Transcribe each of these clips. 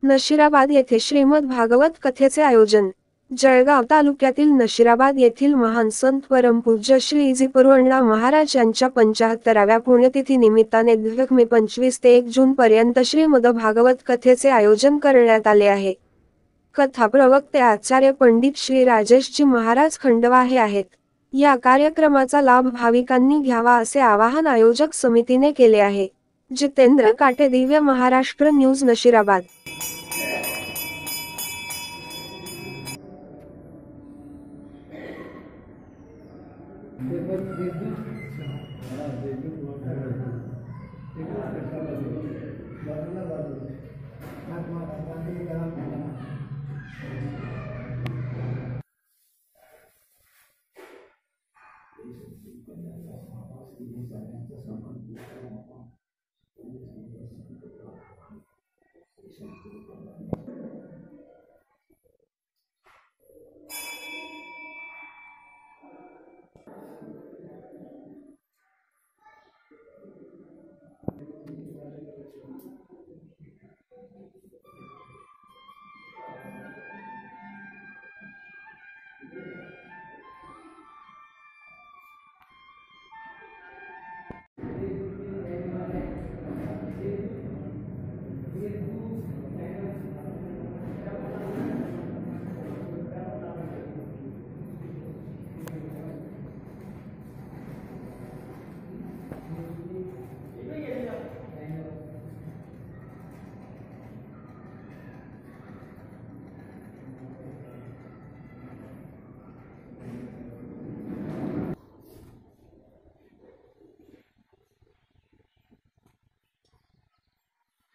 नशिराबाद येथे श्रीमद भागवत कथेचे आयोजन। जळगाव तालुक्यातील नशिराबाद येथील महान संत परमपूज्य श्री जिपरुअण्णा महाराज यांच्या 75व्या पुण्यतिथी निमित्ताने दिनांक 25 ते 1 जून पर्यंत श्रीमद भागवत कथेचे आयोजन करण्यात आले आहे। कथा प्रवक्ते आचार्य पंडित श्री राजेशजी महाराज खंडवा हे आहेत। या कार्यक्रमाचा लाभ भाविकांनी घ्यावा असे आवाहन आयोजक समितीने केले आहे। जितेंद्र काटे, दिव्य महाराष्ट्र न्यूज, नशिराबाद।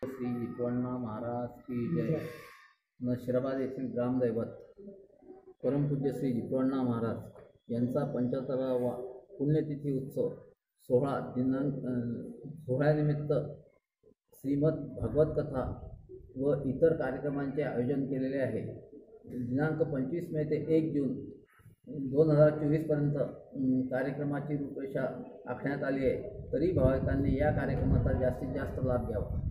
श्री जिपरुअण्णा महाराज की जय। नशिराबाद येथील ग्रामदैवत परमपूज्य श्री जिपरुअण्णा महाराज यांचा 75वा पुण्यतिथी उत्सव सोहळ्यानिमित्त श्रीमद भागवत कथा व इतर कार्यक्रमांचे आयोजन केलेले आहे। दिनांक 25 मे ते 1 जून 2024 पर्यंत कार्यक्रमाची रूपरेषा आखण्यात आली आहे। तरी भाविकांनी या कार्यक्रमाचा जास्तीत जास्त लाभ घ्यावा।